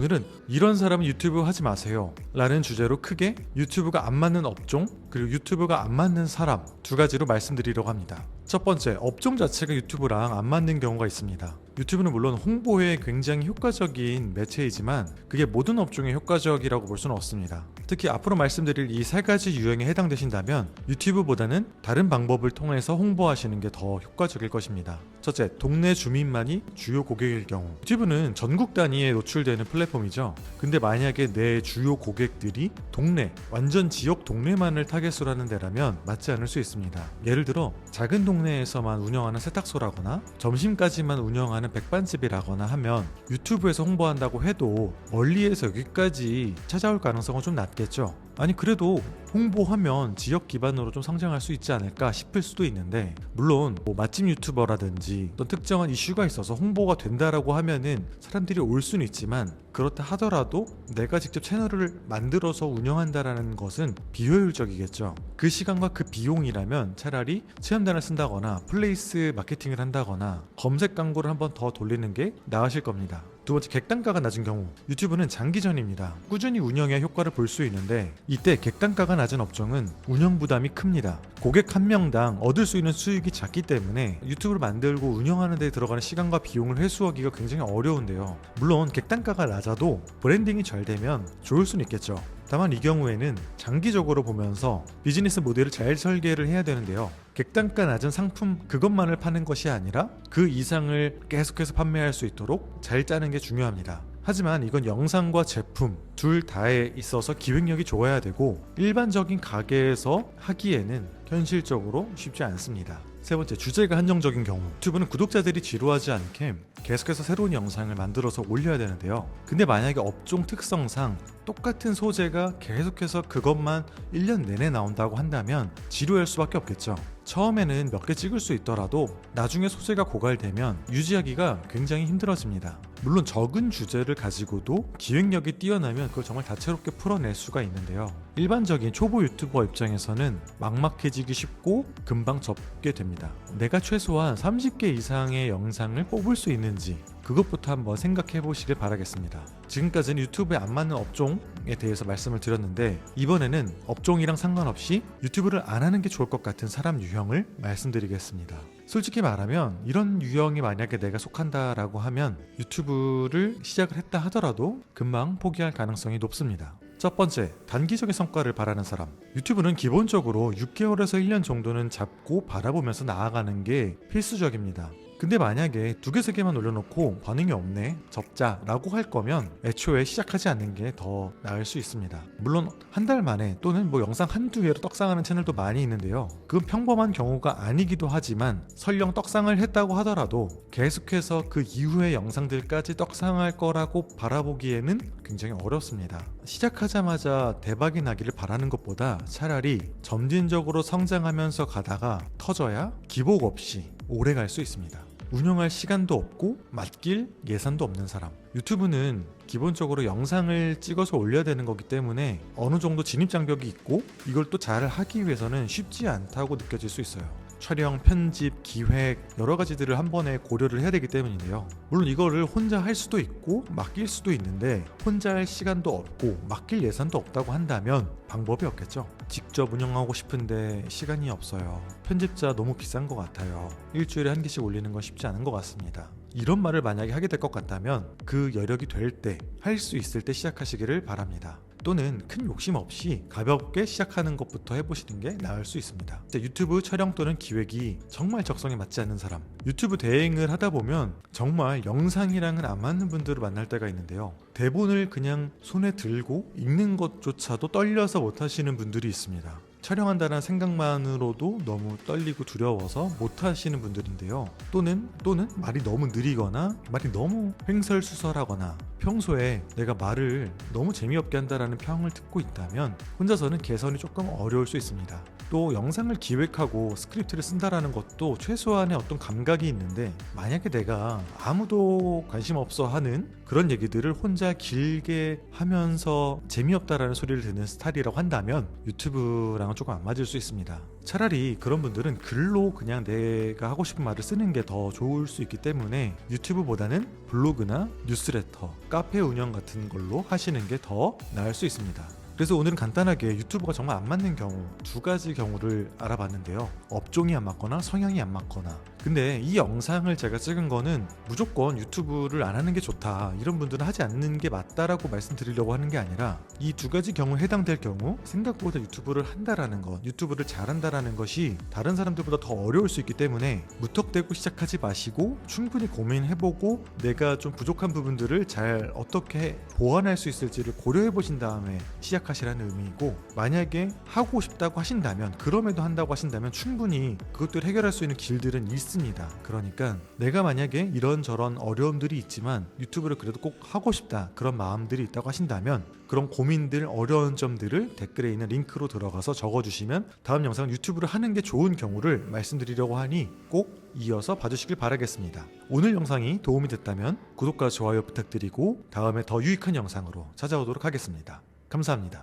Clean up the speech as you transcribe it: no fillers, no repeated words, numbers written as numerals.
오늘은 이런 사람은 유튜브 하지 마세요 라는 주제로 크게 유튜브가 안 맞는 업종 그리고 유튜브가 안 맞는 사람 두 가지로 말씀드리려고 합니다. 첫 번째, 업종 자체가 유튜브랑 안 맞는 경우가 있습니다. 유튜브는 물론 홍보에 굉장히 효과적인 매체이지만 그게 모든 업종에 효과적이라고 볼 수는 없습니다. 특히 앞으로 말씀드릴 이 세 가지 유형에 해당되신다면 유튜브보다는 다른 방법을 통해서 홍보하시는 게 더 효과적일 것입니다. 첫째, 동네 주민만이 주요 고객일 경우. 유튜브는 전국 단위에 노출되는 플랫폼이죠. 근데 만약에 내 주요 고객들이 동네, 완전 지역 동네만을 타겟으로 하는 데라면 맞지 않을 수 있습니다. 예를 들어 작은 동네에서만 운영하는 세탁소라거나 점심까지만 운영하는 백반집이라거나 하면 유튜브에서 홍보한다고 해도 멀리에서 여기까지 찾아올 가능성은 좀 낮겠죠. 아니 그래도 홍보하면 지역 기반으로 좀 성장할 수 있지 않을까 싶을 수도 있는데, 물론 뭐 맛집 유튜버라든지 어떤 특정한 이슈가 있어서 홍보가 된다라고 하면은 사람들이 올 수는 있지만, 그렇다 하더라도 내가 직접 채널을 만들어서 운영한다라는 것은 비효율적이겠죠. 그 시간과 그 비용이라면 차라리 체험단을 쓴다거나 플레이스 마케팅을 한다거나 검색 광고를 한번 더 돌리는 게 나으실 겁니다. 두 번째, 객단가가 낮은 경우. 유튜브는 장기전입니다. 꾸준히 운영해야 효과를 볼 수 있는데 이때 객단가가 낮은 업종은 운영 부담이 큽니다. 고객 한 명당 얻을 수 있는 수익이 작기 때문에 유튜브를 만들고 운영하는 데 들어가는 시간과 비용을 회수하기가 굉장히 어려운데요. 물론 객단가가 낮아도 브랜딩이 잘 되면 좋을 수는 있겠죠. 다만 이 경우에는 장기적으로 보면서 비즈니스 모델을 잘 설계를 해야 되는데요. 객단가 낮은 상품 그것만을 파는 것이 아니라 그 이상을 계속해서 판매할 수 있도록 잘 짜는 게 중요합니다. 하지만 이건 영상과 제품 둘 다에 있어서 기획력이 좋아야 되고 일반적인 가게에서 하기에는 현실적으로 쉽지 않습니다. 세 번째, 주제가 한정적인 경우. 유튜브는 구독자들이 지루하지 않게 계속해서 새로운 영상을 만들어서 올려야 되는데요. 근데 만약에 업종 특성상 똑같은 소재가 계속해서 그것만 1년 내내 나온다고 한다면 지루할 수밖에 없겠죠. 처음에는 몇 개 찍을 수 있더라도 나중에 소재가 고갈되면 유지하기가 굉장히 힘들어집니다. 물론 적은 주제를 가지고도 기획력이 뛰어나면 그걸 정말 다채롭게 풀어낼 수가 있는데요. 일반적인 초보 유튜버 입장에서는 막막해지기 쉽고 금방 접게 됩니다. 내가 최소한 30개 이상의 영상을 뽑을 수 있는지 그것부터 한번 생각해 보시길 바라겠습니다. 지금까지는 유튜브에 안 맞는 업종에 대해서 말씀을 드렸는데, 이번에는 업종이랑 상관없이 유튜브를 안 하는 게 좋을 것 같은 사람 유형을 말씀드리겠습니다. 솔직히 말하면 이런 유형이 만약에 내가 속한다라고 하면 유튜브를 시작을 했다 하더라도 금방 포기할 가능성이 높습니다. 첫 번째, 단기적인 성과를 바라는 사람. 유튜브는 기본적으로 6개월에서 1년 정도는 잡고 바라보면서 나아가는 게 필수적입니다. 근데 만약에 2개, 3개만 올려놓고 반응이 없네, 접자라고 할 거면 애초에 시작하지 않는 게 더 나을 수 있습니다. 물론 한 달 만에 또는 뭐 영상 한두 개로 떡상하는 채널도 많이 있는데요. 그건 평범한 경우가 아니기도 하지만 설령 떡상을 했다고 하더라도 계속해서 그 이후의 영상들까지 떡상할 거라고 바라보기에는 굉장히 어렵습니다. 시작하자마자 대박이 나기를 바라는 것보다 차라리 점진적으로 성장하면서 가다가 터져야 기복 없이 오래 갈 수 있습니다. 운영할 시간도 없고 맡길 예산도 없는 사람. 유튜브는 기본적으로 영상을 찍어서 올려야 되는 거기 때문에 어느 정도 진입장벽이 있고 이걸 또 잘 하기 위해서는 쉽지 않다고 느껴질 수 있어요. 촬영, 편집, 기획 여러 가지들을 한 번에 고려를 해야 되기 때문인데요. 물론 이거를 혼자 할 수도 있고 맡길 수도 있는데 혼자 할 시간도 없고 맡길 예산도 없다고 한다면 방법이 없겠죠. 직접 운영하고 싶은데 시간이 없어요. 편집자 너무 비싼 것 같아요. 일주일에 1개씩 올리는 건 쉽지 않은 것 같습니다. 이런 말을 만약에 하게 될 것 같다면 그 여력이 될 때, 할 수 있을 때 시작하시기를 바랍니다. 또는 큰 욕심 없이 가볍게 시작하는 것부터 해보시는 게 나을 수 있습니다. 유튜브 촬영 또는 기획이 정말 적성에 맞지 않는 사람. 유튜브 대행을 하다 보면 정말 영상이랑은 안 맞는 분들을 만날 때가 있는데요. 대본을 그냥 손에 들고 읽는 것조차도 떨려서 못하시는 분들이 있습니다. 촬영한다는 생각만으로도 너무 떨리고 두려워서 못하시는 분들인데요. 또는 말이 너무 느리거나 말이 너무 횡설수설하거나 평소에 내가 말을 너무 재미없게 한다라는 평을 듣고 있다면 혼자서는 개선이 조금 어려울 수 있습니다. 또 영상을 기획하고 스크립트를 쓴다라는 것도 최소한의 어떤 감각이 있는데, 만약에 내가 아무도 관심 없어 하는 그런 얘기들을 혼자 길게 하면서 재미없다라는 소리를 듣는 스타일이라고 한다면 유튜브랑은 조금 안 맞을 수 있습니다. 차라리 그런 분들은 글로 그냥 내가 하고 싶은 말을 쓰는 게 더 좋을 수 있기 때문에 유튜브보다는 블로그나 뉴스레터, 카페 운영 같은 걸로 하시는 게 더 나을 수 있습니다. 그래서 오늘은 간단하게 유튜브가 정말 안 맞는 경우 두 가지 경우를 알아봤는데요. 업종이 안 맞거나 성향이 안 맞거나. 근데 이 영상을 제가 찍은 거는 무조건 유튜브를 안 하는 게 좋다, 이런 분들은 하지 않는 게 맞다라고 말씀드리려고 하는 게 아니라, 이 두 가지 경우에 해당될 경우 생각보다 유튜브를 한다라는 것, 유튜브를 잘한다라는 것이 다른 사람들보다 더 어려울 수 있기 때문에 무턱대고 시작하지 마시고 충분히 고민해보고 내가 좀 부족한 부분들을 잘 어떻게 보완할 수 있을지를 고려해 보신 다음에 시작하시라는 의미이고, 만약에 하고 싶다고 하신다면, 그럼에도 한다고 하신다면 충분히 그것들을 해결할 수 있는 길들은 있습니다. 그러니까 내가 만약에 이런저런 어려움들이 있지만 유튜브를 그래도 꼭 하고 싶다, 그런 마음들이 있다고 하신다면 그런 고민들, 어려운 점들을 댓글에 있는 링크로 들어가서 적어주시면 다음 영상은 유튜브를 하는 게 좋은 경우를 말씀드리려고 하니 꼭 이어서 봐주시길 바라겠습니다. 오늘 영상이 도움이 됐다면 구독과 좋아요 부탁드리고 다음에 더 유익한 영상으로 찾아오도록 하겠습니다. 감사합니다.